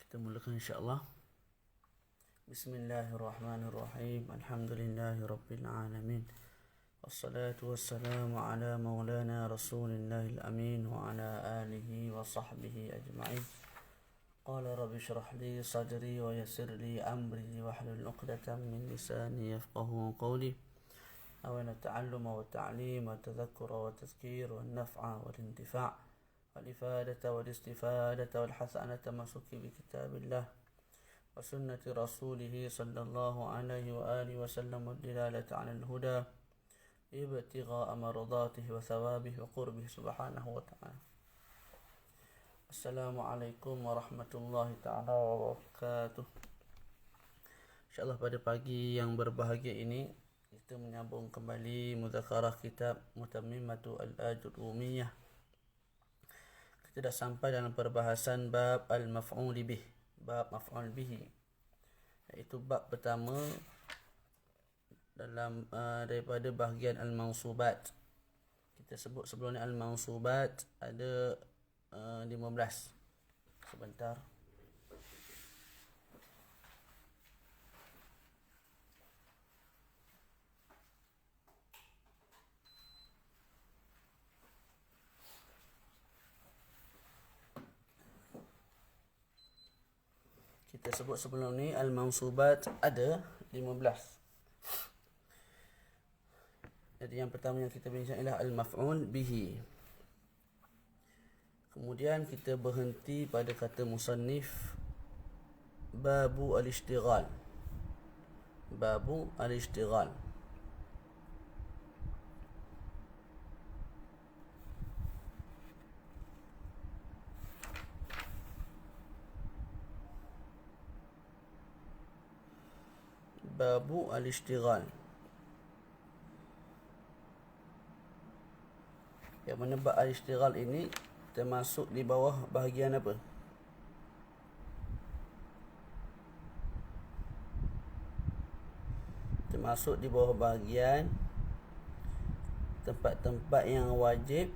Kita mulakan insya-Allah. Bismillahirrahmanirrahim. Alhamdulillahirabbil alamin. Wassalatu wassalamu ala maulana Rasulillahil amin wa ala alihi wa sahbihi ajma'in. Qala rabbi shrah li sadri wa yassir li amri wahlul 'uqdatam min lisani yafqahu qawli. Awala ta'alluma wa ta'lim wa tadhakkura wa tadhkir wa naf'a wa intifa'. والإفادة والاستفادة والحسنة مسك بكتاب الله وسنة رسوله صلى الله عليه وآله وسلم والدلالة على الهدى ابتغاء مرضاته وثوابه وقربه سبحانه وتعالى. السلام عليكم ورحمة الله تعالى وبركاته. InsyaAllah pada pagi yang berbahagia ini kita menyambung kembali mudzakarah kitab Mutammimatu al-Ajrumiyah. Kita dah sampai dalam perbahasan bab al-maf'ul bih, bab maf'ul bihi, iaitu bab pertama dalam daripada bahagian al-mansubat. Kita sebut sebelum ni al-mansubat ada 15. Sebentar. Kita sebut sebelum ni al-mansubat ada 15. Jadi yang pertama yang kita bincang ialah al-maf'ul bihi. Kemudian kita berhenti pada kata musannif babu al-ishtighal. Babu al-ishtighal. Babu al-ishtighal. Yang mana bab al-ishtighal ini termasuk di bawah bahagian apa? Termasuk di bawah bahagian tempat-tempat yang wajib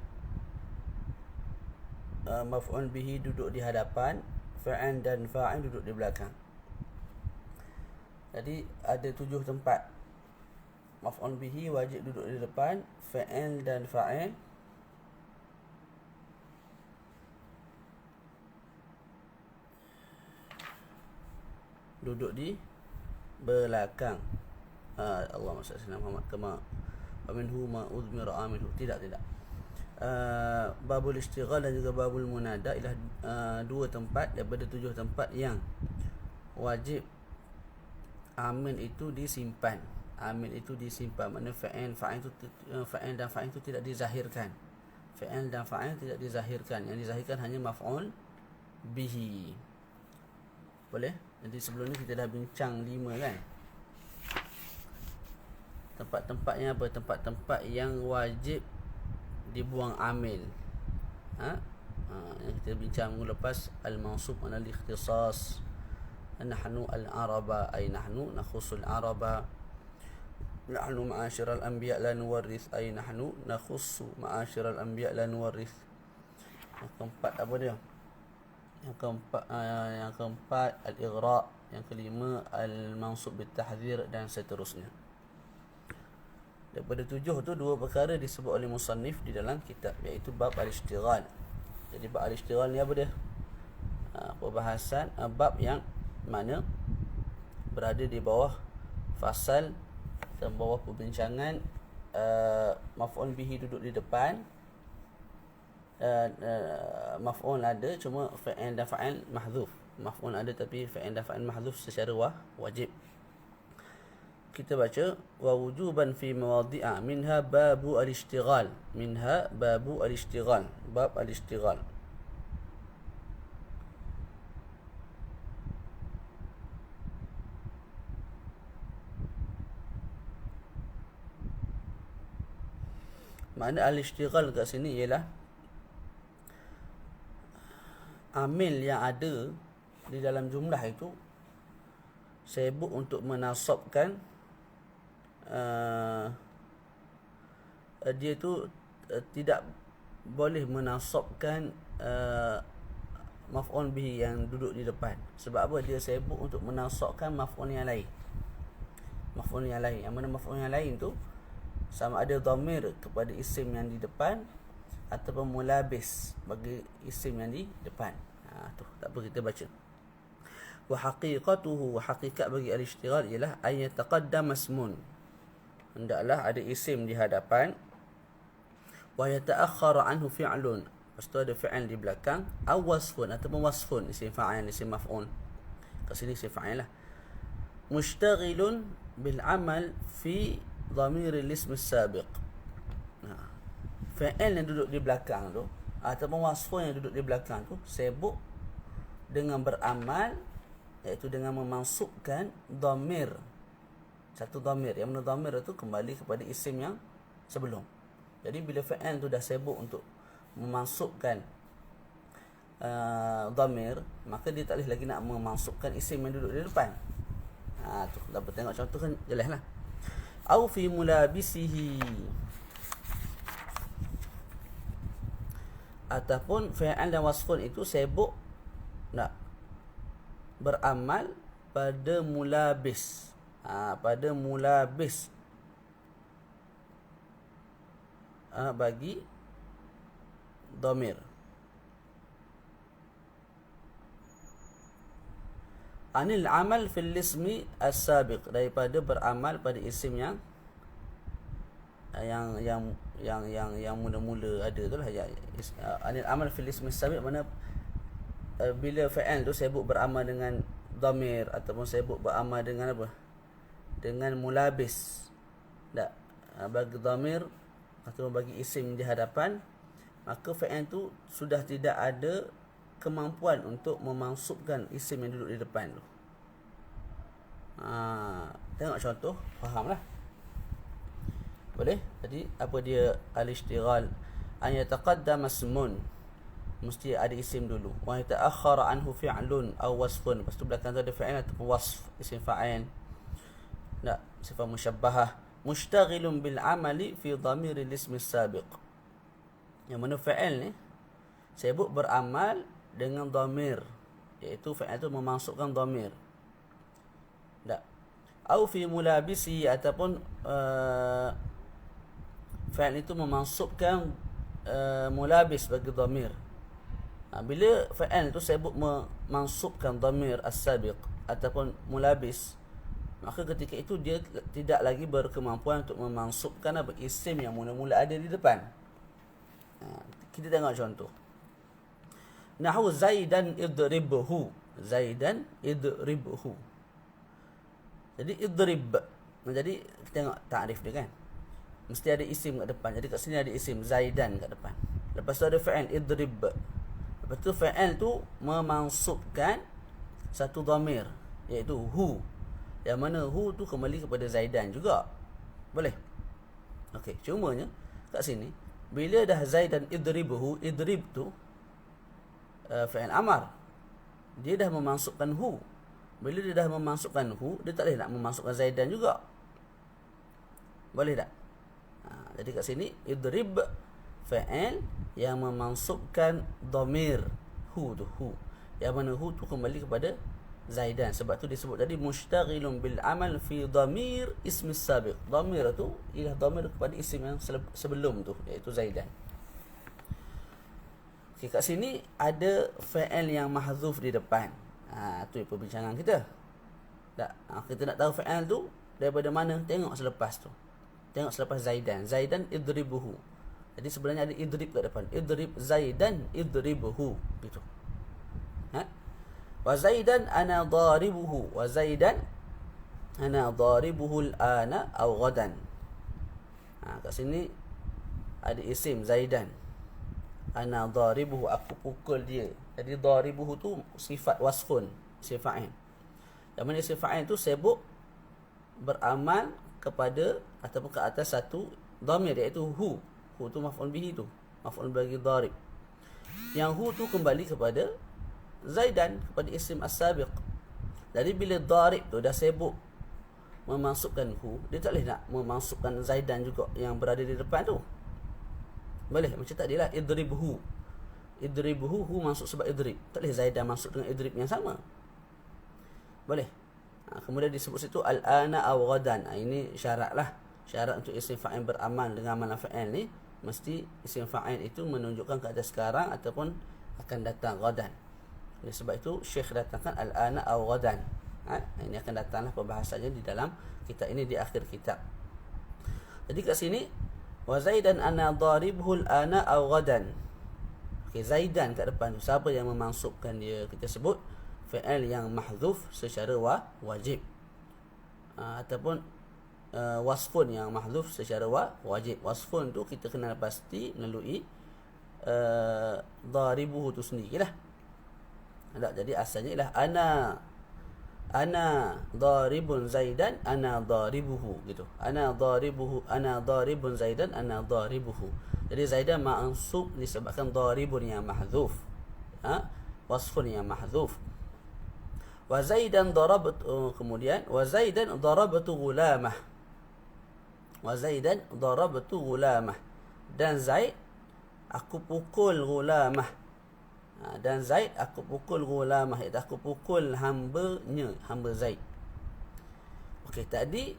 maf'ul bihi duduk di hadapan, fa'il dan fa'il duduk di belakang. Jadi ada 7 tempat. Maf'ul bihi wajib duduk di depan, fa'il dan fa'il duduk di belakang. Allahumma salli ala Muhammad kama minhu ma udmira aminhu. Tidak. Babul istighal dan juga babul munada ialah 2 tempat daripada 7 tempat yang wajib amil itu disimpan. Amil itu disimpan. Maknanya fa'il dan fa'il itu tidak dizahirkan. Fa'il dan fa'il tidak dizahirkan. Yang dizahirkan hanya maf'ul bihi. Boleh? Jadi sebelum ni kita dah bincang 5 kan. Tempat-tempatnya apa? Tempat-tempat yang wajib dibuang amil. Yang kita bincang minggu lepas, al-mansub ala al-ikhtisas. Nahnu al-araba ay nahnu nakhusul araba. Nahnu ma'asyiral anbiya la nuwarrith ay nahnu nakhussu ma'asyiral anbiya la nuwarrith. Yang keempat apa dia? Yang keempat al-ighra. Yang kelima al-mansub bit-tahdhir dan seterusnya. Daripada 7 tu 2 perkara disebut oleh musannif di dalam kitab, iaitu bab al-ishtighal. Jadi bab al-ishtighal ni apa dia? Perbahasan bab yang mana berada di bawah fasal dan bawah perbincangan maf'ul bihi duduk di depan, maf'ul ada cuma fa'il dan fa'il mahdhuf. Maf'ul ada tapi fa'il dan fa'il mahdhuf secara wajib. Kita baca wa wujuban fi mawadhi'a minha babu al-ishtighal. Minha babu al-ishtighal. Bab al-ishtighal. Makna al-ishtighal kat sini ialah amil yang ada di dalam jumlah itu sibuk untuk menasabkan dia tu tidak boleh menasabkan maf'ul bihi yang duduk di depan. Sebab apa? Dia sibuk untuk menasabkan maf'ul yang lain. Maf'ul yang lain. Yang mana maf'ul yang lain tu sama ada dhamir kepada isim yang di depan ataupun mulabis bagi isim yang di depan. Tu tak apa kita baca. Wa haqiqatuhu, wa haqiqat bagi al-ishtighal ialah ay yataqaddam ismun. Hendaklah ada isim di hadapan, wa yata'akhkhara anhu fi'lun. Lepas tu ada fi'il di belakang, aw wasfun ataupun wasfun, isim fa'il, isim maf'ul. Kat sini isim fa'il lah. Mushtaghilun bil amal fi dhamir al-ism as-sabiq. Fi'il yang duduk di belakang tu ataupun wasfun yang duduk di belakang tu sibuk dengan beramal, iaitu dengan memansubkan dhamir. Satu dhamir, yang mana dhamir itu kembali kepada isim yang sebelum. Jadi bila fi'il tu dah sibuk untuk memansubkan dhamir, maka dia tak boleh lagi nak memansubkan isim yang duduk di depan. Tu dapat tengok contoh kan jelas lah. Au fi mulabisihi, ataupun fi'il dan wasfun itu sibuk nak beramal pada mulabis. Pada mulabis bagi dhamir. Anil amal fil ismi as-sabiq, daripada beramal pada isim yang mula-mula ada tu lah. Anil amal fil ismi as-sabiq mana bila fa'il tu sibuk beramal dengan dhamir ataupun sibuk beramal dengan apa? Dengan mulabis. Tak, bagi dhamir ataupun bagi isim di hadapan, maka fa'il tu sudah tidak ada kemampuan untuk memansubkan isim yang duduk di depan tu. Tengok contoh, fahamlah. Boleh? Jadi apa dia al-ishtighal? An yataqaddam ismun, mesti ada isim dulu. Wa yata'akhkhara anhu fi'lun aw wasfun. Lepas tu belakang tu ada fi'il ataupun wasf, isim fa'il. Tak, sifat musyabbahah. Mushtaghilun bil amali fi dhamir al-ism as-sabiq. Yang mana fi'il ni sibuk beramal dengan dhamir, iaitu fi'il tu memasukkan dhamir. Tak. Au fi mulabisi, ataupun fi'il itu memasukkan mulabis bagi dhamir. Bila fi'il tu sibuk memansubkan dhamir as-sabiq ataupun mulabis, maka ketika itu dia tidak lagi berkemampuan untuk memansubkan apa isim yang mula-mula ada di depan. Kita tengok contoh. Nahu Zaidan idribhu. Zaidan idribhu. Jadi idrib. Jadi kita tengok takrif dia kan. Mesti ada isim kat depan. Jadi kat sini ada isim Zaidan kat depan. Lepas tu ada fi'il idrib. Lepas tu fi'il tu memansubkan satu dhamir, iaitu hu. Yang mana hu tu kembali kepada Zaidan juga. Boleh? Okey, cumanya kat sini bila dah Zaidan idribuhu, idrib tu fi'il amar, dia dah memasukkan hu. Bila dia dah memasukkan hu, dia tak boleh nak memasukkan Zaidan juga. Boleh tak? Jadi kat sini idrib fi'il yang memasukkan dhamir hu tu, hu. Yang mana hu tu kembali kepada Zaidan. Sebab tu disebut tadi mushtaghilun bil amal fi dhamir ismi sabiq. Dhamir tu ialah dhamir kepada isim yang sebelum tu, iaitu Zaidan. Okay, kat sini ada fi'il yang mahzuf di depan. Tu perbincangan kita. Tak, kita nak tahu fi'il tu daripada mana, tengok selepas tu. Tengok selepas Zaidan. Zaidan idribuhu. Jadi sebenarnya ada idrib kat depan. Idrib Zaidan idribuhu. Gitu. Wa Zaidan ana dharibuhu. Wa Zaidan ana dharibuhu al-ana aw ghadan. Kat sini ada isim Zaidan. Ana dharibuhu, aku pukul dia. Jadi dharibuhu tu sifat wasfun, sifat fa'il. Yang mana sifat fa'il tu sibuk beramal kepada ataupun ke atas satu dhamir, iaitu hu. Hu tu maf'ul bihi tu, maf'ul bagi dharib. Yang hu tu kembali kepada Zaidan, kepada isim as-sabiq. Jadi bila dharib tu dah sibuk memasukkan hu, dia tak boleh nak memasukkan Zaidan juga yang berada di depan tu. Boleh? Macam tadi lah idribhu. idribuhu, hu masuk sebab idrib. Tak boleh Zaidan masuk dengan idrib yang sama. Boleh. Kemudian disebut situ al-ana aw ghadan. Ini syarat lah. Syarat untuk isim fa'il beramal dengan amalan fa'il ni, mesti isim fa'il itu menunjukkan keadaan sekarang ataupun akan datang ghadan. Oleh sebab itu Syekh datangkan al-ana aw ghadan. Ini akan datanglah pembahasannya di dalam kitab ini di akhir kitab. Jadi kat sini wa Zaidan ana daribhu al-ana aw ghadan. Okey, Zaidan kat depan tu siapa yang memansubkan dia? Kita sebut fi'il yang mahdzuf secara wajib. Ataupun wasfun yang mahdzuf secara wajib. Wasfun tu kita kenal pasti melalui daribuhu tu sendirilah. Jadi asalnya ialah ana daribun Zaidan ana daribuhu gitu. Ana daribun Zaidan ana daribuhu. Jadi Zaidan mansub disebabkan daribun yang mahdzuf. Wasfun yang mahdzuf. Wa Zaidan darabtu, kemudian wa Zaidan darabtu ghulamah. Wa Zaidan darabtu ghulamah. Dan Zaid aku pukul ghulamah. Dan Zaid aku pukul ghulamah, iaitu aku pukul hambanya, hamba Zaid. Okey, tadi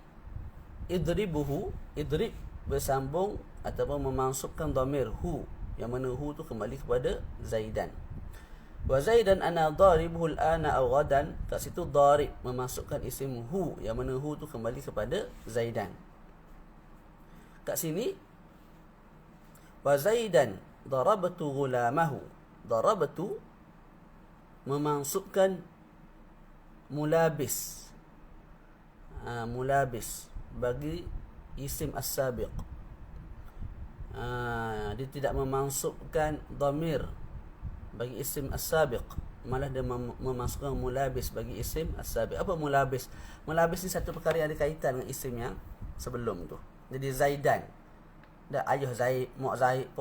idribuhu, idrib bersambung ataupun memansubkan dhamir hu, yang mana hu tu kembali kepada Zaidan. Wa Zaidan ana daribuhu al-ana aw ghadan. Kat situ darib memasukkan isim hu, yang mana hu tu kembali kepada Zaidan. Kat sini wa Zaidan darabtu ghulamahu. Darabtu memansubkan mulabis. Mulabis bagi isim as-sabiq. Dia tidak memansubkan dhamir bagi isim as-sabiq, malah dia memasukkan mulabis bagi isim as-sabiq. Apa mulabis? Mulabis ni satu perkara yang ada kaitan dengan isim yang sebelum tu. Jadi Zaidan, dah ayah Zaid, mak Zaid,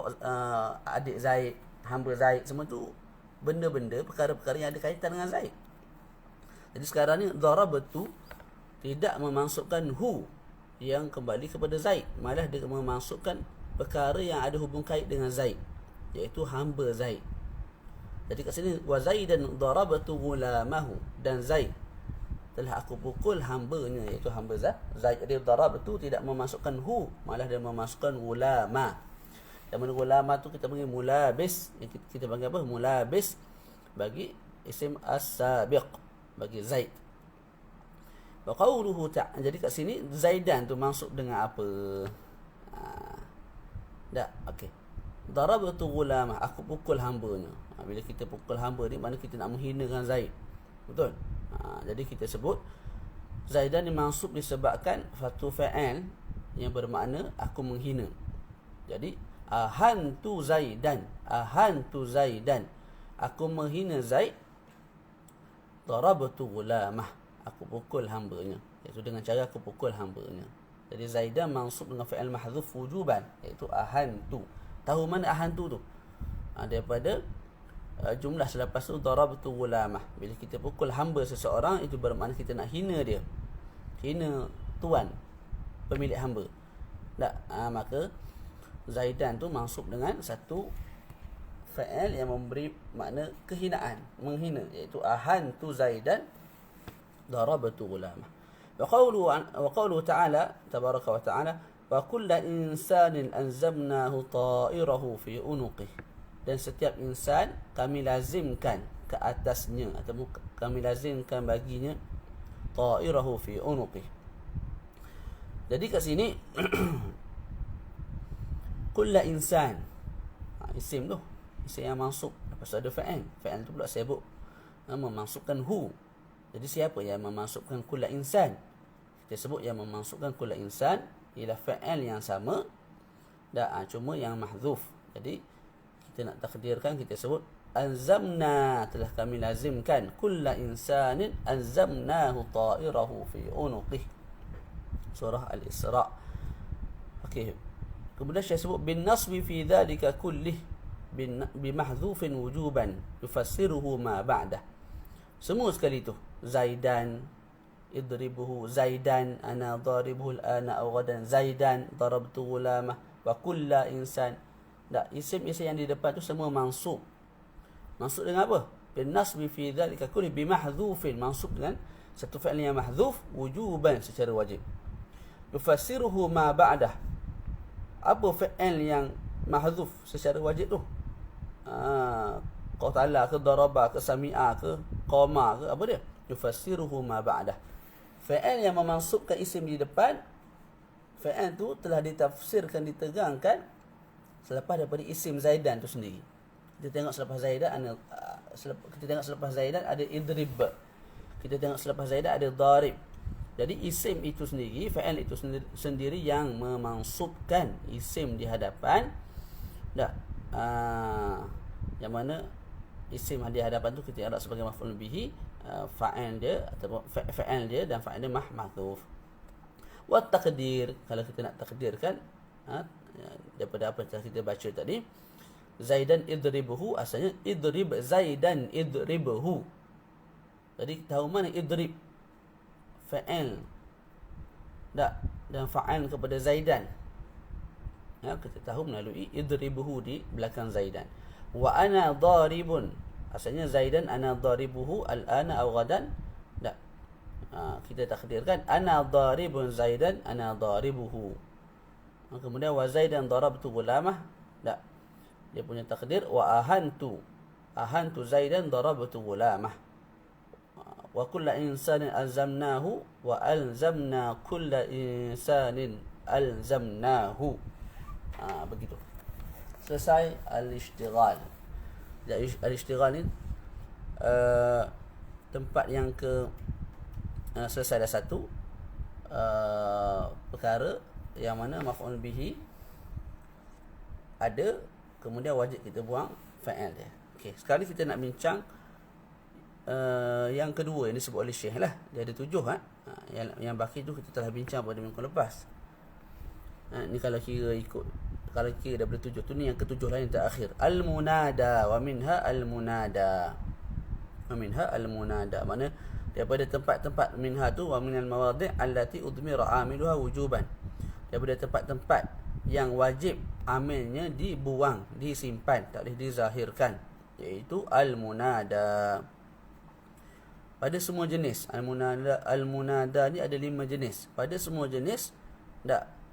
adik Zaid, hamba Zaid, semua tu benda-benda, perkara-perkara yang ada kaitan dengan Zaid. Jadi sekarang ni darabtu tidak memasukkan hu yang kembali kepada Zaid, malah dia memasukkan perkara yang ada hubung kait dengan Zaid, iaitu hamba Zaid. Jadi kat sini wa Zaidan darabtu ghulamahu, dan Zaid telah aku pukul hambanya, iaitu hamba Zaid. Jadi darabtu tidak memasukkan hu, malah dia memasukkan ghulama. Yang mana ghulama tu kita panggil mulabis, kita panggil apa? Mulabis bagi isim as-sabiq, bagi Zaid. Wa qawluhu ta'ala, jadi kat sini Zaidan tu maksud dengan apa? Okey. Darabtu ghulamah, aku pukul hambanya. Bila kita pukul hamba ni, mana kita nak menghinakan Zaid. Betul? Jadi kita sebut Zaidan ni mansub disebabkan satu fa'il yang bermakna aku menghina. Jadi ahantu Zaidan, aku menghina Zaid. Darabtu ghulamah, aku pukul hambanya, iaitu dengan cara aku pukul hambanya. Jadi Zaidan mansub dengan fa'il mahdzuf wujuban, iaitu ahantu. Tahu mana ahantu tu? Daripada jumlah selepas tu darabtu ghulamah. Bila kita pukul hamba seseorang, itu bermakna kita nak hina dia, hina tuan, pemilik hamba. Maka Zaidan tu mansub dengan satu fa'il yang memberi makna kehinaan, menghina, iaitu ahantu Zaidan darabtu ghulamah. Wa qawluhu ta'ala, tabaraka wa ta'ala, wa kullu insanin anzamnahu ta'irahu fi unuqih. Dan setiap insan kami lazimkan ke atasnya, atau kami lazimkan baginya ta'irahu fi unuqih. Jadi kat sini kullu insan, isim tu, isim yang mansub, lepas ada fa'il, fa'il tu pula sibuk memasukkan hu. Jadi siapa yang memasukkan kullu insan? Kita sebut yang memasukkan kullu insan ialah fa'il yang sama, cuma yang mahdzuf. Jadi kita nak takdirkan, kita sebut anzamna, telah kami lazimkan kulla insanin anzamnahu ta'irahu fi unuqih. Surah Al-Isra. Okey. Kemudian saya sebut bin nasbi fi dhalika kullih bi mahdzufin wujuban yufassiruhu ma ba'dah. Semua sekali tu Zaidan idribuhu, Zaidan ana daribuhu al-ana aw ghadan, Zaidan darabtu ghulamah, wa kulla insan. Isim-isim yang di depan tu semua mansub Mansub dengan apa? Bin nasbi fi dzalika kulli bi mahdhufin, mansub dengan satu fi'il yang mahdhuf wujuban secara wajib. Yufassiruhu ma ba'dah. Apa fi'il yang mahdhuf secara wajib tu? Qatala ke daraba ke sami'a ke qama ke apa dia? Yufassiruhu ma ba'dah. Fi'il yang memansubkan isim di depan, fi'il tu telah ditafsirkan, ditegangkan selepas daripada isim Zaidan tu sendiri. Kita tengok selepas Zaidan ada idrib. Kita tengok selepas Zaidan ada darib. Jadi isim itu sendiri, fi'il itu sendiri yang memansubkan isim di hadapan. Yang mana isim di hadapan tu kita i'rab sebagai maf'ul bihi, fa'il dia atau fi'il dia dan fa'il dia mahdhuf. Wa taqdir, kalau kita nak takdirkan daripada apa yang kita baca tadi, Zaidan idribuhu, asalnya idrib Zaidan idribuhu. Jadi tahu mana idrib? Fa'il dan fa'il kepada Zaidan. Kita tahu melalui idribuhu di belakang Zaidan. Wa ana daribun, asalnya Zaidan ana daribuhu al-ana aw gadan. Kita takdirkan ana daribun Zaidan ana daribuhu. Kemudian wa Zaidan darabtu gulamah. Dia punya takdir wa ahantu Zaidan darabtu gulamah. Wa kullu insanin alzamnahu wa alzamna kullu insanin alzamnahu. Begitu. Selesai al-ishtighal. Jadi al-ishtighal ni tempat yang ke selesai dah satu perkara yang mana maf'ul bihi ada, kemudian wajib kita buang fa'il dia. Okey, sekarang kita nak bincang yang kedua yang disebut oleh Syekh lah. Dia ada 7 yang baki tu kita telah bincang pada minggu lepas. Ni kalau kira daripada 7 tu, ni yang ke-7 lah, yang terakhir. Al-munada wa minha al-munada. Wa minha al-munada, mana daripada tempat-tempat minha tu, wa minal mawadhi' allati udmira amiluha wujuban. Daripada tempat-tempat yang wajib amilnya dibuang, disimpan, tak boleh dizahirkan, iaitu al-munada. Pada semua jenis al-munada ni ada 5 jenis. Pada semua jenis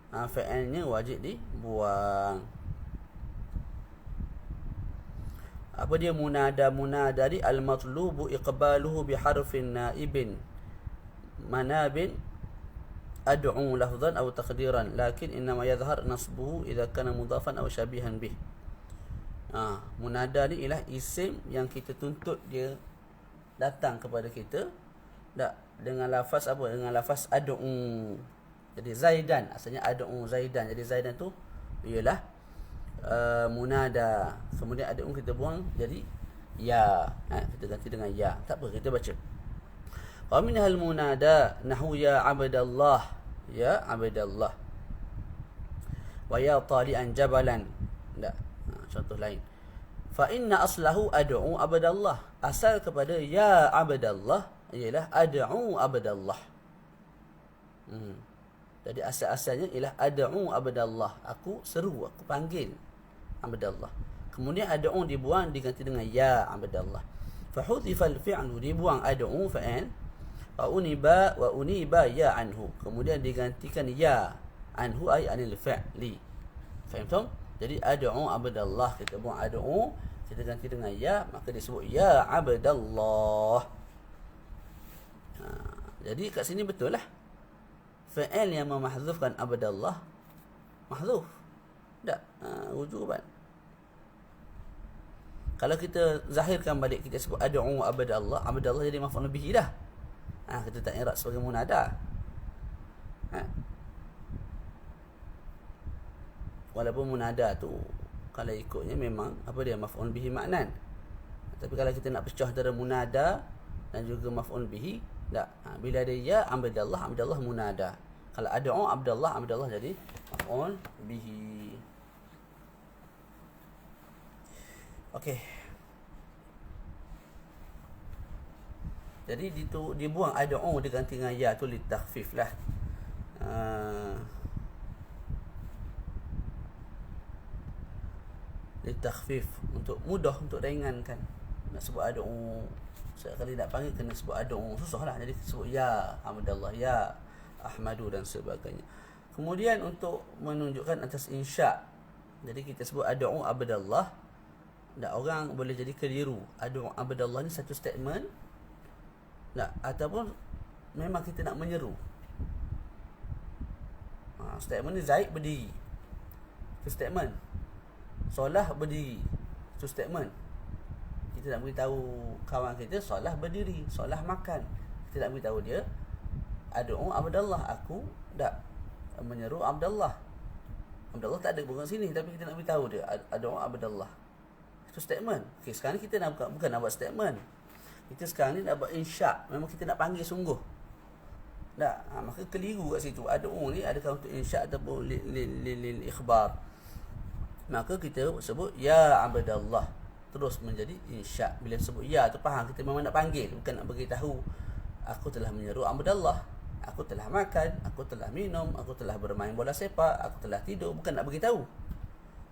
fa'ilnya wajib dibuang. Apa dia munada? Munada ni al-matlubu iqbaluhu biharfin naibin manabin ad'u lafzan aw taqdiran, lakin innama yadhhar nasbuhu idza kana mudhafan aw syabihan bih. Munada ni ialah isim yang kita tuntut dia datang kepada kita dengan lafaz apa? Dengan lafaz ad'u. Jadi Zaidan, asalnya ad'u Zaidan. Jadi Zaidan tu ialah munada. Kemudian ad'u kita buang jadi ya. Kita ganti dengan ya. Tak apa, kita baca. Wa minhal munada nahu ya abdallah, ya abdallah. Wa ya tali'an jabalan. Contoh lain. Fa inna aslahu ad'u abdallah. Asal kepada ya abdallah ialah ad'u abdallah. Jadi asal-asalnya ialah ad'u abdallah. Aku seru, aku panggil abdallah. Kemudian ad'u dibuang, diganti dengan ya abdallah. Fa hudhifa al-fi'lu, dibuang ad'u fa'il. Wa uniba ya anhu. Kemudian digantikan ya anhu ay anil fi'li. Faham? Jadi ad'u abdallah, kita buang ad'u, kita ganti dengan ya, maka disebut ya abdallah. Jadi kat sini betul lah, fi'il yang memahzufkan abdallah mahzuf. Tak, wujuban. Kalau kita zahirkan balik, kita sebut ad'u abdallah, abdallah jadi maf'ul bihi dah. Kita tak i'rab sebagai munada. Walaupun munada tu kalau ikutnya memang apa dia, maf'ul bihi maknan. Tapi kalau kita nak pecah antara munada dan juga maf'ul bihi, tak. Bila ada ya abdallah, abdallah munada. Kalau ad'u abdallah, abdallah jadi maf'ul bihi. Okey. Jadi dibuang ad'u diganti dengan ya tu litakhfif lah. Litakhfif, untuk mudah, untuk ringankan. Nak sebut ad'u, sekali nak panggil kena sebut ad'u, susah lah. Jadi sebut ya Hamdallah, ya Ahmadu dan sebagainya. Kemudian untuk menunjukkan atas insya', jadi kita sebut ad'u Abdallah. Tak, orang boleh jadi keliru. Ad'u Abdallah ni satu statement. Tak, ataupun memang kita nak menyeru. Statement ni Zaid berdiri, itu statement. Solah berdiri, itu statement. Kita nak beritahu kawan kita Solah berdiri, Solah makan. Kita nak beritahu dia ad'u Abdallah, aku tak menyeru Abdallah. Abdallah tak ada bukan sini, tapi kita nak beritahu dia ad'u Abdallah. Itu statement. Okey, sekarang ni kita nak bukan nak buat statement. Kita sekarang ni nak buat insya'. Memang kita nak panggil sungguh. Tak, maka keliru kat situ. Ad'u ni adakah untuk insya' ataupun lil ikhbar. Maka kita sebut ya Abdallah, terus menjadi insya'. Bila sebut ya tu faham kita memang nak panggil, bukan nak beritahu aku telah menyeru Abdallah, aku telah makan, aku telah minum, aku telah bermain bola sepak, aku telah tidur. Bukan nak beritahu.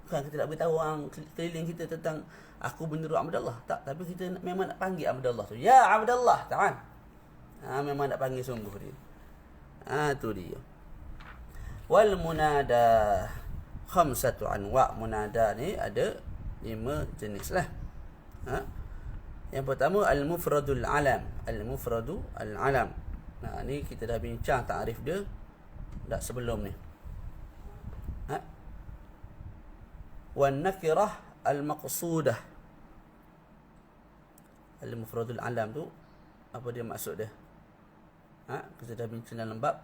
Bukan kita nak beritahu orang keliling kita tentang aku menyeru Abdallah. Tak, tapi kita memang nak panggil Abdallah tu. Ya Abdallah, tak kan? Memang nak panggil sungguh dia. Tu dia. Wal munada khamsatu anwa'. Munada ni ada 5 jenis lah. Yang pertama al-mufradul alam. Al-mufradu al-alam. Ni kita dah bincang takrif dia dah sebelum ni. Wan nakirah al-maqsudah. Al-mufradul alam tu apa dia maksud dia? Kita dah bincang dalam bab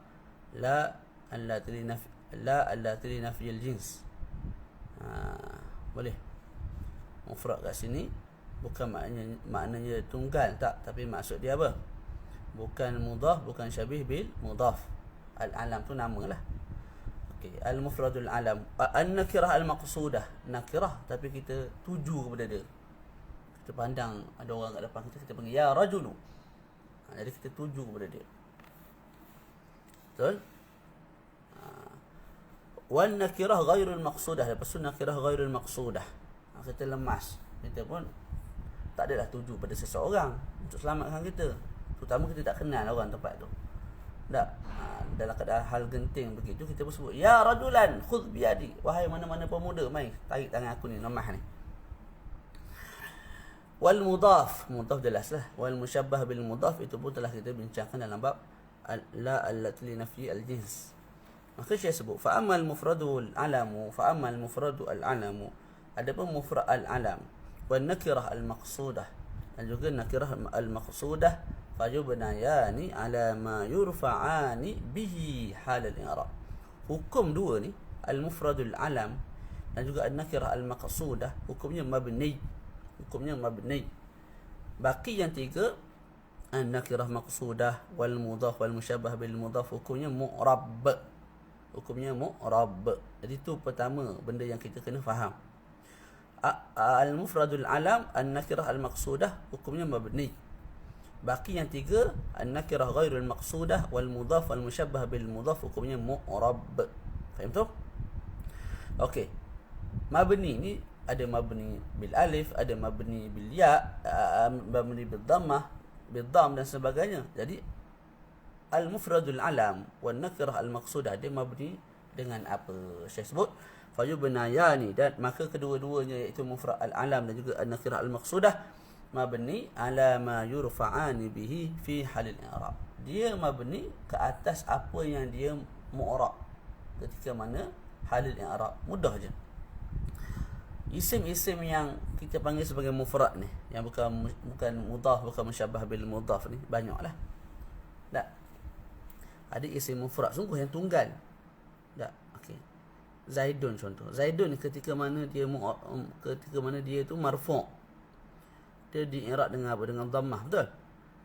la allati nafi al-jins. Boleh. Mufrad kat sini bukan maknanya tunggal, tak, tapi maksud dia apa? Bukan mudhaf, bukan syabih bil mudhaf. Al-alam tu nama lah. Okey, al-mufradul alam. An-nakirah al-maqsudah. Nakirah tapi kita tuju kepada dia. Kita pandang ada orang kat depan kita, kita panggil ya rajulu. Jadi kita tuju kepada dia. Betul? Wan nakirah ghairul maqsudah. Lepas tu nakirah ghairul maqsudah. Kita lemas. Kita pun tak adalah tuju pada seseorang untuk selamatkan kita. Terutama kita tak kenal orang tempat tu. Tak. Dalam keadaan hal genting begitu, kita pun sebut ya rajulan khudh biyadi. Wahai mana-mana pemuda, mai tarik tangan aku ni, lemah ni. Wal mudhaf, mudhaf jelaslah. Wal musyabbah bil mudhaf itu pun telah kita bincangkan dalam bab la allati li nafi al jins. Maka saya sebut fa amal mufradu al alamu, fa amal mufradu al alamu, adapun mufrad al alam wan nakirah al maqsudah, dan juga nakirah al maqsudah fayubnayani ala ma yurfa'ani bihi hal al i'rab. Hukum dua ni al mufradul alam dan juga al nakirah al maqsudah hukumnya mabni. Hukumnya mabni. Baki yang tiga an-nakirah maqsudah wal mudhaf wal musyabbah bil mudhaf hukumnya mu'rab. Hukumnya mu'rab. Jadi itu pertama benda yang kita kena faham. Al-mufradul alam an-nakirah al-maqsudah hukumnya mabni. Baki yang tiga an-nakirah ghairul maqsudah wal mudhaf wal musyabbah bil mudhaf hukumnya mu'rab. Faham tu? Okey. Mabni ni ada mabni bil alif, ada mabni bil ya, mabni bil dhammah, bil dham dan sebagainya. Jadi al-mufradul alam wan nakirah al-maqsudah dia mabni dengan apa? Saya sebut fayubnayani, dan maka kedua-duanya iaitu mufrad al-alam dan juga an-nakirah al-maqsudah mabni ala ma yurfa'ani bihi fi halil i'rab. Dia mabni ke atas apa yang dia mu'rab ketika mana halil i'rab. Mudah je. Isim-isim yang kita panggil sebagai mufrad ni, yang bukan mudhaf, bukan musyabbah bil mudhaf ni, banyaklah. Tak. Ada isim mufrad sungguh yang tunggal. Tak. Okey. Zaidun contoh. Zaidun ketika mana dia tu marfu'. Dia di-i'rab dengan apa? Dengan dhammah, betul?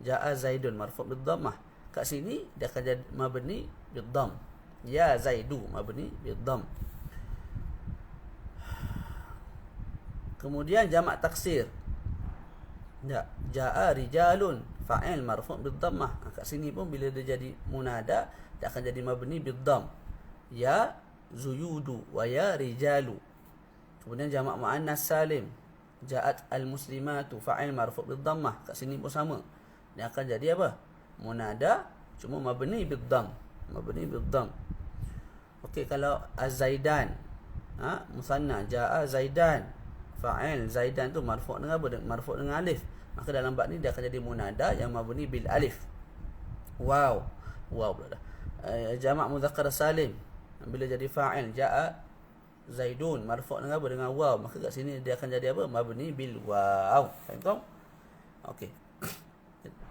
Ja'a Zaidun marfu' bil dhammah. Kat sini dia akan jadi mabni bil dhamm. Ya Zaidu mabni bil dhamm. Kemudian jamak taksir. Ya, ja'a rijalun fa'il marfu' bil dhammah. Kat sini pun bila dia jadi munada, dia akan jadi mabni bil dhamm. Ya Zuyudu wa ya rijalu. Kemudian jamak muannas salim. Ja'at al-muslimatu fa'il marfu' bid-dhammah. Kat sini pun sama. Dia akan jadi apa? Munada cuma mabni bid-dhamm. Mabni bid-dhamm. Okey, kalau az-zaidan, musanna, ja'a zaidan. Fa'il zaidan tu marfu' dengan apa? Marfu' dengan alif. Maka dalam bab ni dia akan jadi munada yang mabni bil alif. Wow pula dah. Jamak mudzakkar salim, bila jadi fa'il, ja'a zaidun, marfu' dengan apa? Dengan waw. Maka kat sini dia akan jadi apa? Mabni bil waw. Faham tak? Okey.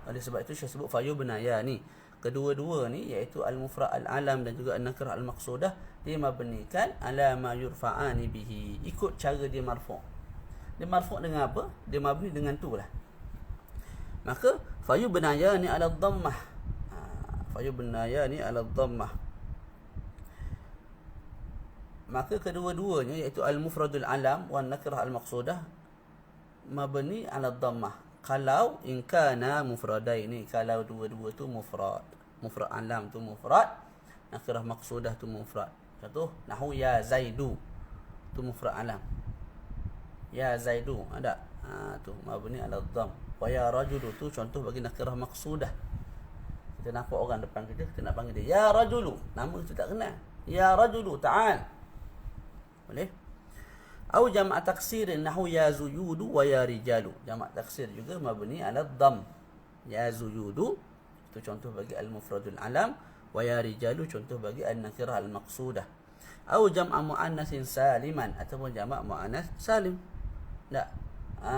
Oleh sebab itu saya sebut fayubnaya ni. Kedua-dua ni iaitu al-mufrad al-alam dan juga an-nakirah al-maqsudah, dia mabnikan ala ma yurfa'ani bihi. Ikut cara dia marfu'. Dia marfu' dengan apa? Dia mabni dengan tu lah. Maka fayubnaya ni ala dhammah. Fayubnaya ni ala dhammah. Maka kedua-duanya iaitu al-mufradul alam wan nakirah al-maqsudah mabni ala dhammah. Kalau in kana mufradaini, kalau dua-dua tu mufrad. Mufrad alam tu mufrad, nakirah maqsudah tu mufrad. Contoh nahwu ya zaidu tu mufrad alam. Ya zaidu ada. Tu mabni ala dhamm. Wa ya rajulu tu contoh bagi nakirah maqsudah. Kita nampak orang depan kita, kita nak panggil dia ya rajulu, nama kita tak kenal. Ya rajulu ta'al. Boleh? Au jamak taksir nahwu ya zuyudu wa ya rijalu. Jamak taksir juga mabni ala dhamm. Ya zuyudu itu contoh bagi al-mufradul alam, wa ya rijalu contoh bagi an-nakirah al-maqsudah. Au jamak muannatsin saliman ataupun jamak muannas salim. Tak.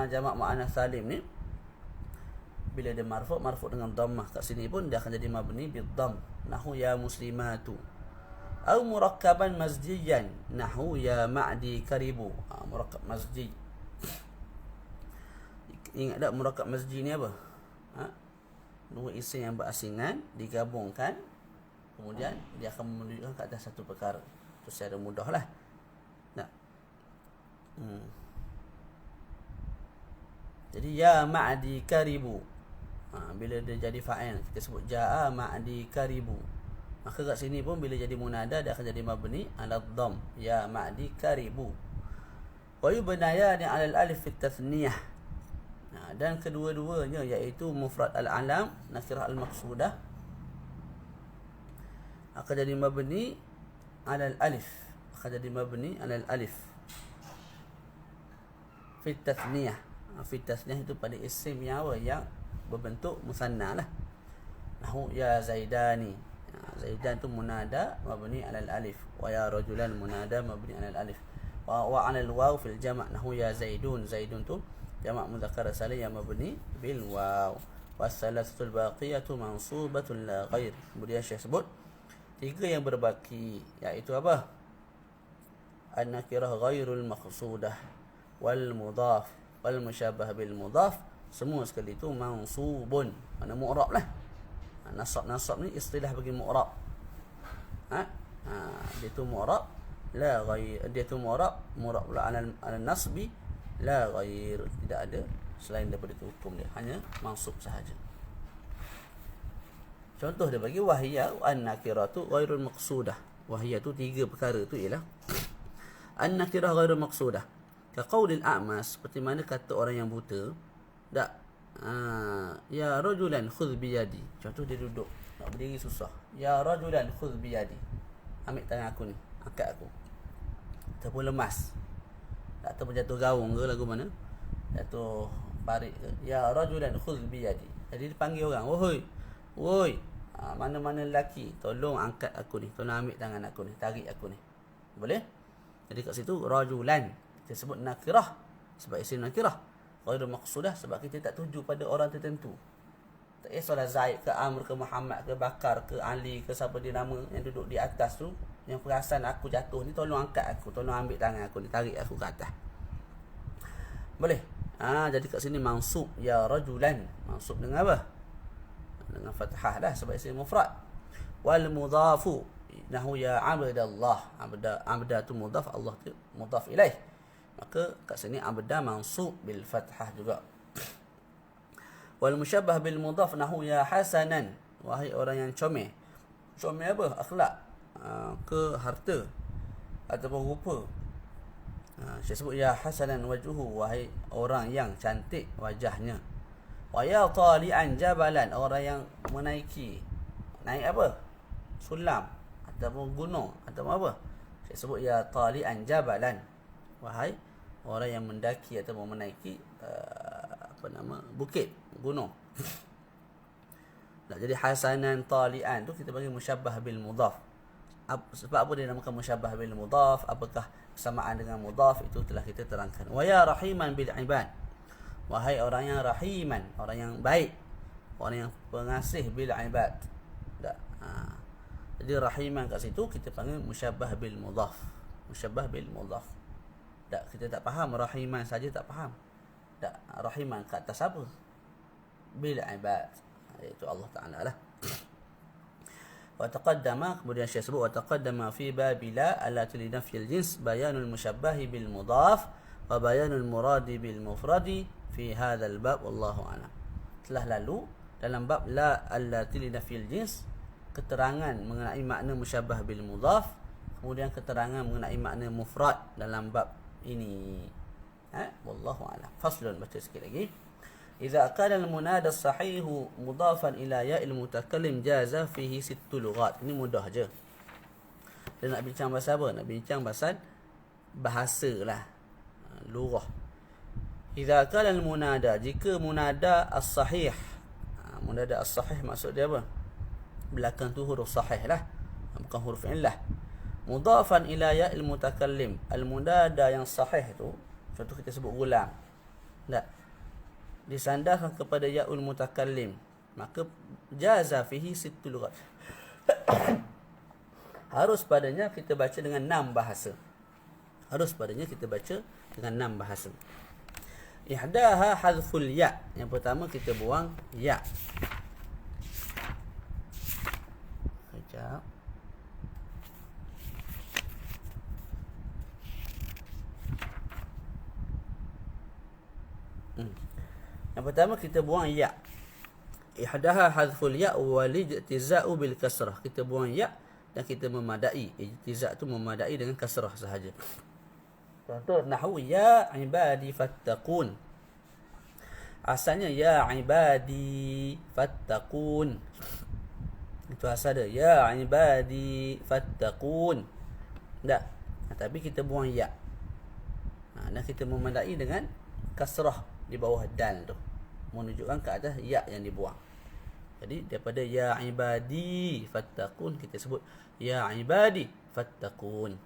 Jamak muannas salim ni bila dia marfu' dengan dhammah, kat sini pun dia akan jadi mabni bid dhamm. Nahwu ya muslimatu. Au murakkaban masjidan nahwu ya ma'di karibu. Murakkab masjid. Ingat tak murakkab masjid ni apa? Dua isim yang berasingan digabungkan, kemudian dia akan menunjukkan ke atas satu perkara. Itu secara mudahlah. Nah. Jadi ya ma'di karibu. Bila dia jadi fa'il, kita sebut ja'a ma'di karibu. Maka kat sini pun bila jadi munada dia akan jadi mabni ala dhamm. Ya ma'di karibu. Wa yubnayani ala al-alif fi tathniyah. Dan kedua-duanya iaitu mufrad al-alam, nakirah al-maqsudah akan jadi mabni ala al-alif. Akan jadi mabni ala al-alif fi tathniyah. Fi tathniyah itu pada isim yang berbentuk musanna lah. Nahwu ya zaidani. Zaidan tu munada mabni ala al-alif, wa ya rajulan munada mabni ala al-alif, wa ala al-waw fil jama' nahwu ya zaidun. Zaidun tu jamak mudzakkar salim yang mabni bil waw. Wasalasatul baqiyatu mansubatun la ghair. Kemudian Syekh sebut tiga yang berbaki iaitu apa? An-nakirah ghairul maqsudah wal mudhaf wal musyabbah bil mudhaf, semua sekali itu mansubun. Mana mu'rab lah. Nasab ni istilah bagi mu'rab. Dia tu mu'rab la ghair. Dia tu mu'rab pula ala nasbi la ghair. Tidak ada selain daripada itu hukum dia, hanya mansub sahaja. Contoh dia bagi wahiyya an-nakiratu ghairul maqsudah. Wahiyya tu tiga perkara tu ialah an-nakirah ghairul maqsudah. Ka qaulil a'mas, seperti mana kata orang yang buta. Tak. Ya rajulan khudh biyadi. Contoh dia duduk, nak berdiri susah. Ya rajulan khudh biyadi. Ambil tangan aku ni, angkat aku. Ataupun lemas. Ataupun jatuh gaung ke lagu mana? Jatuh parit ke. Ya rajulan khudh biyadi. Jadi dipanggil orang, woi. Mana-mana lelaki, tolong angkat aku ni, tolong ambil tangan aku ni, tarik aku ni. Boleh? Jadi kat situ rajulan kita sebut nakirah sebab isim nakirah. Ghairul maqsudah sebab kita tak tuju pada orang tertentu. Tak kisahlah Zaid ke Amr ke Muhammad ke Bakar ke Ali ke siapa dia nama yang duduk di atas tu, yang perasan aku jatuh ni, tolong angkat aku, tolong ambil tangan aku ni, tarik aku ke atas. Boleh? Jadi kat sini mansub ya rajulan. Mansub dengan apa? Dengan fathah dah sebab isim mufrad. Wal mudhafu nahwu ya abdallah. Abda tu mudhaf, Allah tu mudhaf ilaih. Maka kat sini abda mansub bil fathah juga. Wal musyabbah bil mudhaf nahwu ya hasanan. Wahai orang yang comel. Comel apa? Akhlak ke harta ataupun rupa. Syekh sebut ya hasanan wajhuhu, wahai orang yang cantik wajahnya. Wa ya tali'an jabalan, orang yang menaiki, naik apa? Sulam ataupun gunung ataupun apa? Syekh sebut ya tali'an jabalan, wahai orang yang mendaki ataupun menaiki bukit, gunung. Jadi hasanan tali'an tu kita bagi musyabbah bil mudhaf. Sebab apa dia namakan musyabbah bil mudhaf? Apakah kesamaan dengan mudhaf? Itu telah kita terangkan. Wa ya rahiman bil ibad, wahai orang yang rahiman, orang yang baik, orang yang pengasih bil ibad. Jadi rahiman kat situ kita panggil musyabbah bil mudhaf. Musyabbah bil mudhaf. Kita tak faham rahiman saja, tak faham. Rahiman kat atas apa? Bil ibad, iaitu Allah Ta'ala lah. Wa taqaddama, kemudian Syekh sebut wa taqaddama fi babila allati li nafyil jins bayanul mushabbahi bil mudhaf wa bayanul muradi bil mufradi fi hadzal bab, wallahu a'lam. Telah lalu dalam bab la allati li nafyil jins keterangan mengenai makna musyabbah bil mudhaf, kemudian keterangan mengenai makna mufrad dalam bab ini. Wallahu a'lam. Faslun, baca sikit lagi. Idza kana al-munada as-sahihu mudafan ila ya'il mutakallim jaza fihi sittu lughat. Ini mudah je. Dan nak bincang pasal apa? Nak bincang pasal bahasa lah, lughah. Idza kana al-munada, jika munada as-sahih. Munada as-sahih maksud dia apa? Belakang tu huruf sahih lah, bukan huruf illah. Mudafan ila ya'il mutakallim. Al-munada yang sahih tu, contoh kita sebut gulam, tak, disandarkan kepada ya'ul mutakallim, maka jaza fihi sittu lughat. Harus padanya kita baca dengan 6 bahasa. Harus padanya kita baca dengan 6 bahasa. Ihdaha hadful ya. Yang pertama kita buang ya. Sekejap. Yang pertama kita buang ya. Ihdaha hadful ya wal ijtiza'u bil kasrah. Kita buang ya dan kita memadai. Ijtiza' tu memadai dengan kasrah sahaja. Contoh nahwu ya ibadi fattaqun. Asalnya ya ibadi fattaqun. Itu asal dia. Ya ibadi fattaqun. Tak. Tapi kita buang ya. Dan kita memadai dengan kasrah di bawah dal tu, menunjukkan ke atas ya yang dibuang. Jadi daripada ya ibadi fattaqun kita sebut ya ibadi fattaqun.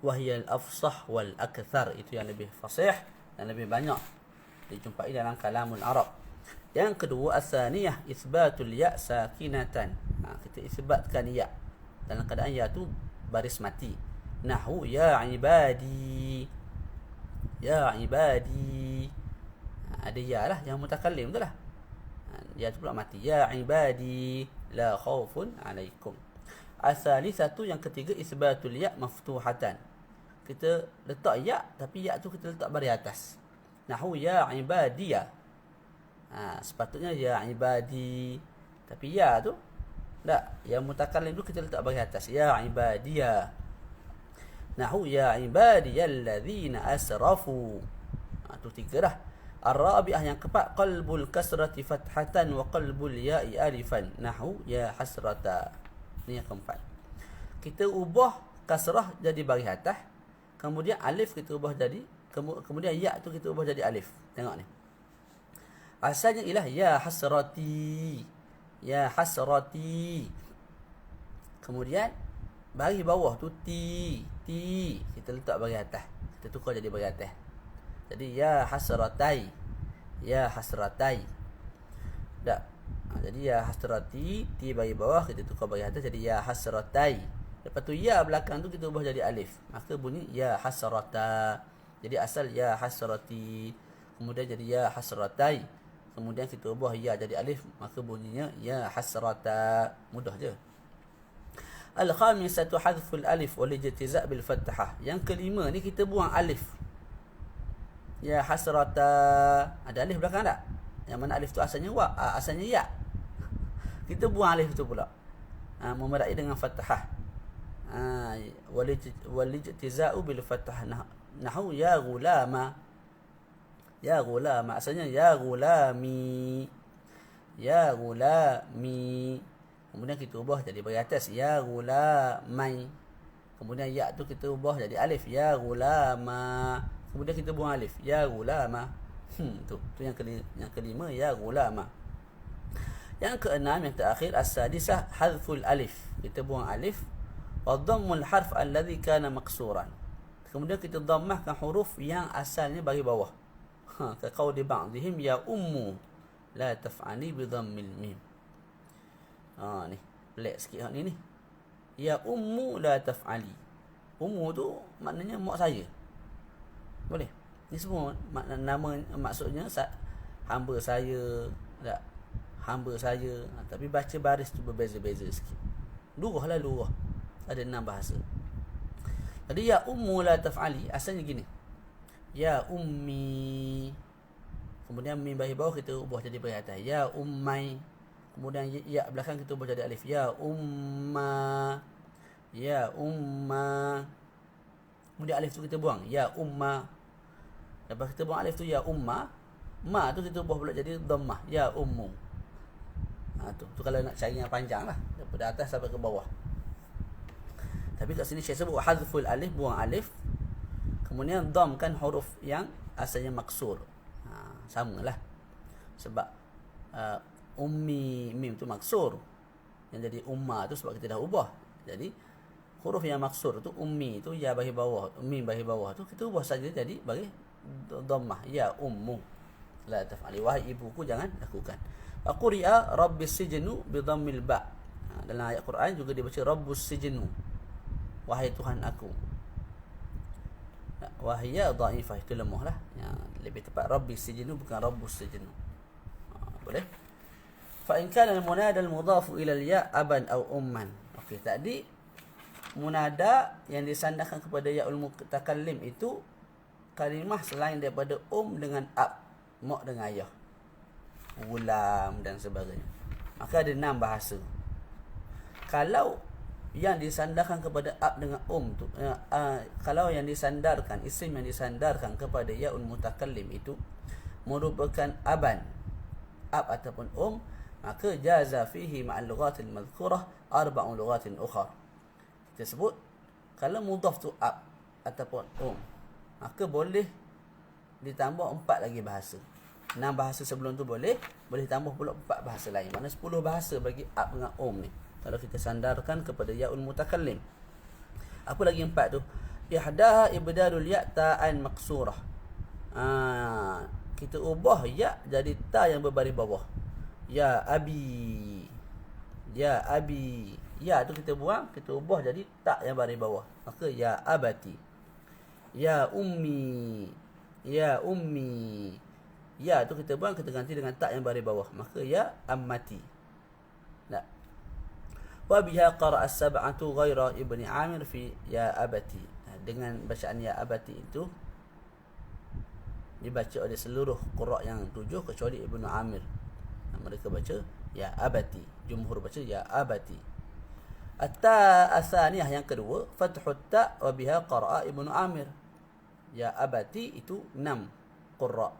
Wahiyal afsah wal akthar, itu yang lebih fasih dan lebih banyak dijumpai dalam kalamul Arab. Yang kedua as-saniyah isbatul ya sakinatan. Kita isbatkan ya dalam keadaan ya tu baris mati. Nahwu ya ibadi, ya ibadi. Ada ya lah yang mutakallim tu lah. Ya tu pula mati. Ya ibadi la khaufun alaikum. As-salisatu, yang ketiga isbatul ya maftuhatan. Kita letak ya tapi ya tu kita letak baris atas. Nahwu ya ibadiya. Sepatutnya ya ibadi, tapi ya tu tak, yang mutakallim tu kita letak baris atas. Ya ibadiya. Nahwu ya ibadiyalladzina asrafu. Tu 3 dah. Ar-rabi'ah, yang keempat, qalbul kasrati fathatan wa qalbul ya'i alifan. Nahwu ya hasrata. Ini yang keempat. Kita ubah kasrah jadi baris atas, kemudian alif kita ubah jadi, kemudian ya tu kita ubah jadi alif. Tengok ni. Asalnya ialah ya hasrati. Ya hasrati. Kemudian baris bawah tu ti. Kita letak baris atas. Kita tukar jadi baris atas. Jadi ya hasratai. Ya hasratai. Tak. Jadi ya hasrati, ti bagi bawah kita tukar bagi atas jadi ya hasratai. Lepas tu ya belakang tu kita ubah jadi alif. Maka bunyi ya hasrata. Jadi asal ya hasrati, kemudian jadi ya hasratai. Kemudian kita ubah ya jadi alif, maka bunyinya ya hasrata. Mudah je. Al-khamisatu hadful alif wal ijtiza' bil fathah. Yang kelima ni kita buang alif. Ya hasrata. Ada alif belakang tak? Yang mana alif tu asalnya asalnya ya. Kita buang alif tu pula. Memadai dengan fathah. Wal ijtiza'u bil fathah. nahu ya gulama. Ya gulama asalnya ya gulami. Ya gulami. Kemudian kita ubah jadi bagi atas ya gulamai. Kemudian ya tu kita ubah jadi alif ya gulama. Kemudian kita buang alif ya gulama. Tu yang kelima ya gulama. Yang keenam yang terakhir as-sadisah hadful alif. Kita buang alif wa dhammul harf alladhi kana maqsuran. Kemudian kita dhammahkan huruf yang asalnya bagi bawah. Ka qauli ba'dihim ya ummu la taf'ali bi dhammil mim. Ni pelik sikit ni. Ya ummu la taf'ali. Ummu tu maknanya mak saya. Boleh. Ni semua nama maksudnya hamba saya, tak? Hamba saya. Tapi baca baris tu berbeza-beza sikit. Lurah. Ada 6 bahasa. Jadi ya ummu la taf'ali asalnya gini. Ya ummi. Kemudian mim bagi bawah kita ubah jadi bagi atas. Ya ummai. Kemudian ya belakang kita ubah jadi alif. Ya umma. Ya umma. Kemudian alif tu kita buang. Ya umma. Lepas kita buang alif tu ya umma. Ma tu kita ubah pula jadi dhammah. Ya ummu. Tu kalau nak cari yang panjang lah. Daripada atas sampai ke bawah. Tapi kat sini Syekh sebut hadful alif, buang alif. Kemudian dhamkan huruf yang asalnya maksur. Samalah. Sebab ummi, mim tu maksur. Yang jadi umma tu sebab kita dah ubah. Jadi huruf yang maksur tu ummi tu ya bagi bawah, mim bagi bawah tu kita ubah saja jadi bagi dhammah. Ya ummu la taf'ali. Wahai ibuku jangan lakukan. Wa quri'a rabbis sijnu bi dhammil ba. Dalam ayat Quran juga dibaca rabbus sijnu. Wahai Tuhan aku. Wahia dhaifah itu lemah lah. Yang lebih tepat rabbis sijnu bukan rabbus sijnu. Boleh? Fa in kana al-munada al-mudhafu ila al-ya aban aw umman. Okey, tadi munada yang disandarkan kepada ya'ul mutakallim itu kalimah selain daripada dengan ab, mak dengan ayah, gulam dan sebagainya. Maka ada 6 bahasa. Kalau yang disandarkan kepada ab dengan tu kalau yang disandarkan, isim yang disandarkan kepada ya'ul mutakallim itu merupakan aban, ab ataupun maka jaza fihi ma'al lughatil madhkurah arba'u lughatin ukhra. Kita sebut kalau mudhaf tu ab ataupun maka boleh ditambah 4 lagi bahasa. 6 bahasa sebelum tu boleh tambah pula 4 bahasa lain. Maknanya 10 bahasa bagi ab dengan ni. Kalau kita sandarkan kepada ya'ul mutakallim. Apa lagi 4 tu? Ihdaha ibdalul ya ta'an maqsurah. Kita ubah ya jadi ta yang berbaris bawah. Ya abi. Ya abi. Ya tu kita buang, kita ubah jadi ta yang baris bawah. Maka ya abati. Ya ummi. Ya ummi. Ya tu kita buang, kita ganti dengan ta yang baris bawah. Maka ya ammati. Tak. Wa biha qara'a as-sab'atu ghaira Ibni Amir fi ya abati. Dengan bacaan ya abati itu dibaca oleh seluruh qurra' yang 7 kecuali Ibnu Amir. Mereka baca ya abati. Jumhur baca ya abati. At-ta asaniyah yang kedua fathut ta wa biha qara'a Ibnu Amir. Ya abati itu 6 qurra'.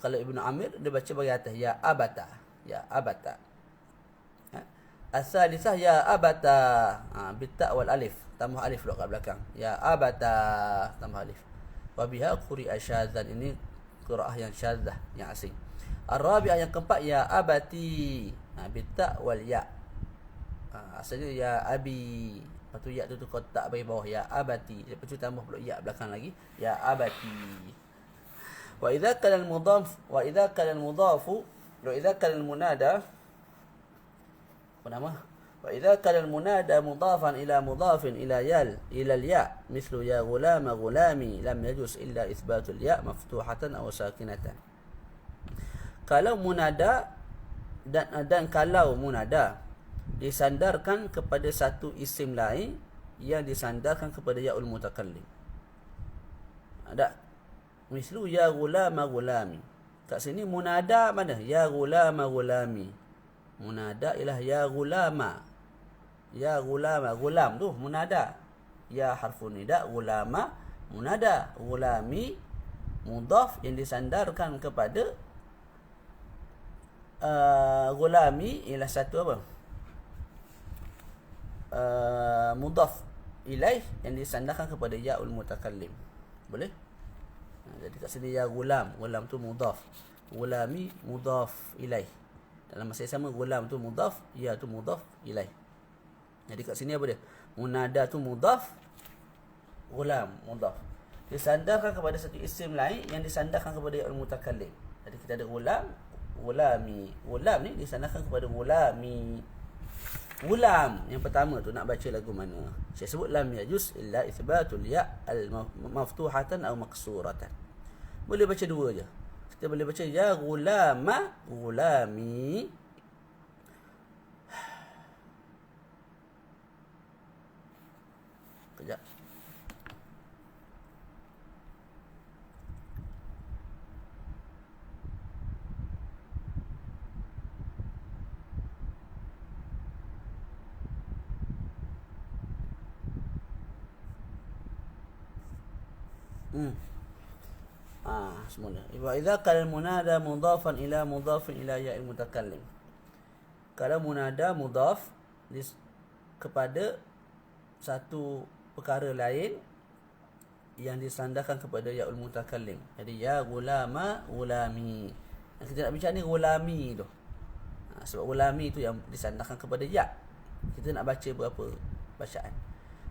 Kalau Ibnu Amir dia baca bagi atas ya abata. Ya abata. As-salisah ya abata. Bitta wal alif. Tambah alif pula kat belakang. Ya abata. Tambah alif. Wabiha quri'a syadzan. Ini qiraah yang syadzah, yang asing. Ar-rabi'ah yang keempat ya abati. Bitta wal ya. Asalnya ya abi. Lepas tu ya tu kotak bagi bawah. Ya abati. Lepas tu tambah pula ya belakang lagi. Ya abati. Wa idza kana al-mudhaf wa idza kana al-mudhafu wa idza kana al-munada وإذا كان المنادى مضافا إلى مضاف إلى الياء مثل يا غلام غلامي لم يجوز إلا إثبات الياء مفتوحة أو ساكنة. Kalau munada dan kalau munada disandarkan kepada satu isim lain yang disandarkan kepada ya'ul mutakallim. Ada mislu ya ghulama ghulami. Kat sini munada mana? Ya ghulama ghulami. Munada ialah ya ghulama. Ya ghulama, gulam tu munada. Ya harfu nida, gulama munada. Gulami mudhaf yang disandarkan kepada gulami ialah satu apa? Mudhaf ilaih yang disandarkan kepada ya'ul mutakallim. Boleh? Jadi kat sini ya gulam. Gulam tu mudhaf. Gulami mudhaf ilaih. Dalam masa yang sama gulam tu mudhaf, ya tu mudhaf ilaih. Jadi kat sini apa dia? Munada tu mudhaf, gulam mudhaf. Disandarkan kepada satu isim lain yang disandarkan kepada ya'ul mutakallim. Jadi kita ada gulam, gulami. Gulam ni disandarkan kepada gulami. Gulam yang pertama tu nak baca lagu mana? Saya sebut lam yajuz illa itsbatul ya al maftuhatan atau maksuratan. Boleh baca dua je. Kita boleh baca ya gulama, gulami. Kejap. Semula. Wa idza qala al-munada mudhafan ila ya'il mutakallim. Kalau munada mudhaf kepada satu perkara lain yang disandarkan kepada ya'ul mutakallim. Jadi ya gulama, gulami. Yang kita nak bincang ni gulami tu. Sebab gulami tu yang disandarkan kepada ya. Kita nak baca berapa bacaan.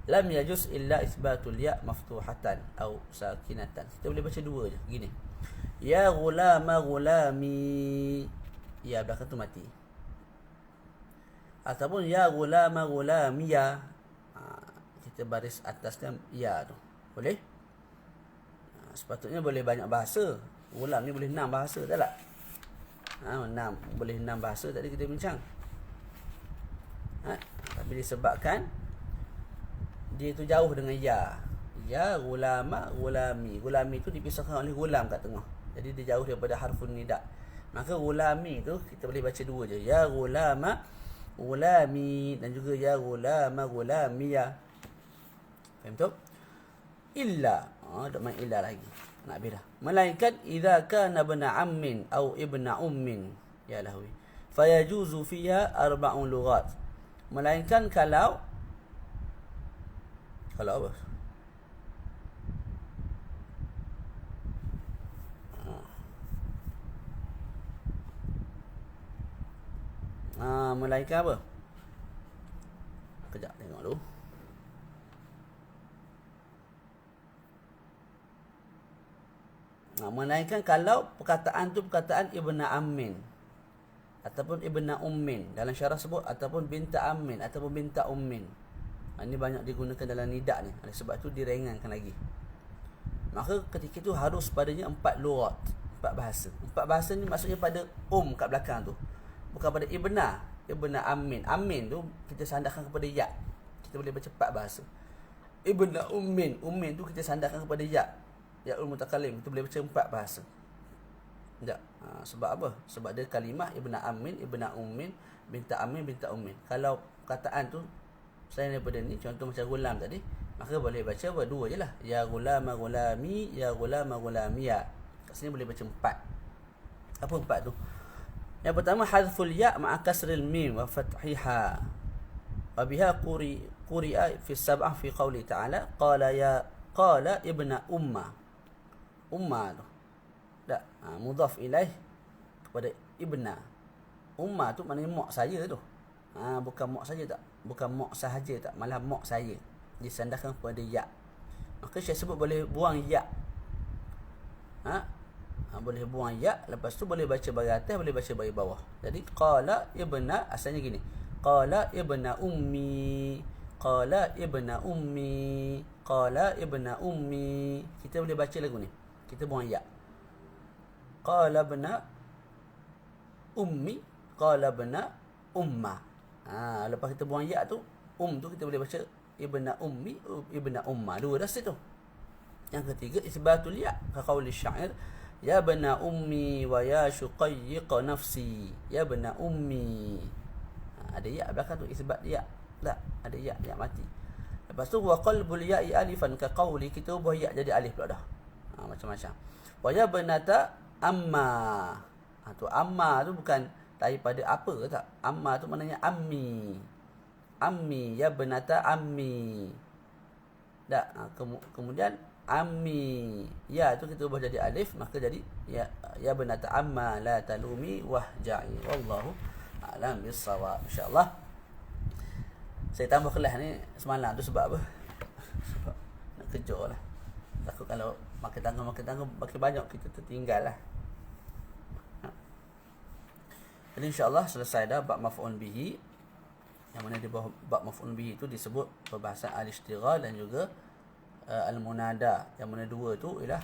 Lam yajuz illa isbatul ya maftuhatan atau sakinatan. Kita boleh baca dua je. Gini. Ya gulama gulami. Ya belakang tu mati. Ataupun ya gulama gulamiya. Kita baris ataskan ya tu. Boleh? Sepatutnya boleh banyak bahasa. Gulam ni boleh 6 bahasa tak tak? 6. Boleh 6 bahasa tadi kita bincang. Tapi disebabkan dia tu jauh dengan ya. Ya gulama, gulami. Gulami tu dipisahkan oleh gulam kat tengah. Jadi dia jauh daripada harfun nida. Maka gulami tu kita boleh baca dua je. Ya gulama, gulami. Dan juga ya gulama, gulamiya. Faham tu? Illa. Tak main illa lagi. Nak habis dah. Melainkan idza kana ibna ammin au ibna ummin. Ya lahwi. Fayajuzu fiha arba'un lughat. Melainkan kalau apa? Melainkan apa? Kejap tengok dulu. Melainkan kalau perkataan tu perkataan ibna ammin ataupun ibna ummin. Dalam syarah sebut ataupun binta ammin ataupun binta ummin. Ini banyak digunakan dalam nidak ni. Oleh sebab tu direngankan lagi. Maka ketika itu harus padanya 4 lughat, 4 bahasa. 4 bahasa ni maksudnya pada kat belakang tu. Bukan pada ibna ammin. Ammin tu kita sandarkan kepada ya. Kita boleh baca 4 bahasa. Ibna ummin tu kita sandarkan kepada ya. Ya'ul mutakallim kita boleh baca 4 bahasa. Tak. Sebab apa? Sebab dia kalimah ibna ammin, ibna ummin, binta ammin, binta ummin. Kalau perkataan tu selain daripada ni, contoh macam gulam tadi, maka boleh baca berdua je lah. Ya gulama gulami, ya gulama gulamiya. Kat sini boleh baca 4. Apa 4 tu? Yang pertama hadful ya ma'a kasril mim wa fathiha. Wa biha quri'a fi sab'ah fi qawli ta'ala qala ibna umma. Umma tu. Tak, mudhaf ilaih kepada ibna. Umma tu maknanya mak saya tu. Bukan mak saja tak. Bukan mak sahaja tak, malah mak saya. Disandarkan kepada ya. Maka saya sebut boleh buang ya. Boleh buang ya. Lepas tu boleh baca bagi atas, boleh baca bagi bawah. Jadi qala ibna asalnya gini. Qala ibna ummi. Qala ibna ummi. Qala ibna ummi. Kita boleh baca lagu ni. Kita buang ya. Qala ibna ummi. Qala ibna umma. Lepas kita buang ya tu, tu kita boleh baca ibna ummi, ibna umma. Dua dah situ. Yang ketiga isbatul ya. Ka qauli syair, ya bana ummi wa ya syuqayyiq nafsi. Ya bana ummi. Ada ya belakang tu isbat ya. Tak, ada ya mati. Lepas tu wa qalbul ya'i alifan ka qawli, kita ubah ya jadi alif pula dah. Macam-macam. Wa ya banata amma. Tu amma tu bukan daripada apa ke tak? Amma tu maknanya ammi. Ammi, ya banata ammi. Tak, kemudian ammi. Ya tu kita ubah jadi alif, maka jadi ya banata amma la talumi wahja'i. Wallahu a'lam bis-shawab. Insya-Allah. Saya tambah kelas ni semalam tu sebab apa? Sebab nak kejar lah. Takut kalau makin tangga makin banyak kita tertinggal lah. Jadi insyaAllah selesai dah bab maf'ul bihi. Yang mana di bawah bab maf'ul bihi tu disebut perbahasan al-ishtighal dan juga al-munada. Yang mana dua tu ialah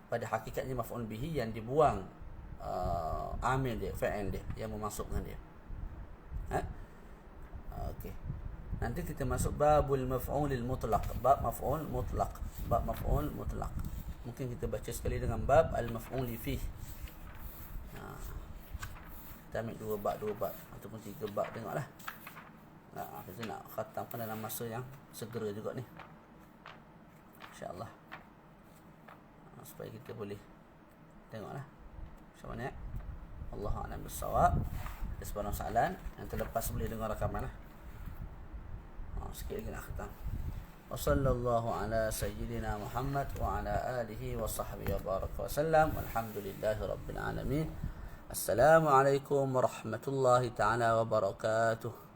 pada hakikatnya maf'ul bihi yang dibuang amil dia, fa'il dia, yang memasukkan dia. Okey. Nanti kita masuk babul maf'ulil mutlaq. Bab maf'ul mutlaq. Bab maf'ul mutlaq. Mungkin kita baca sekali dengan bab al-maf'uli fih. Kita ambil 2 bab ataupun 3 bab, tengoklah. Kita nak khatamkan dalam masa yang segera juga ni. InsyaAllah. Supaya kita boleh tengoklah macam mana. Allahu a'lam bis-shawab. Ada sebarang soalan yang terlepas boleh dengar rakaman lah. Sikit lagi nak khatam. Wa sallallahu ala sayyidina Muhammad wa ala alihi wa sahbihi wa baraka wa sallam. Walhamdulillahi rabbil alamin. Assalamualaikum warahmatullahi ta'ala wabarakatuh.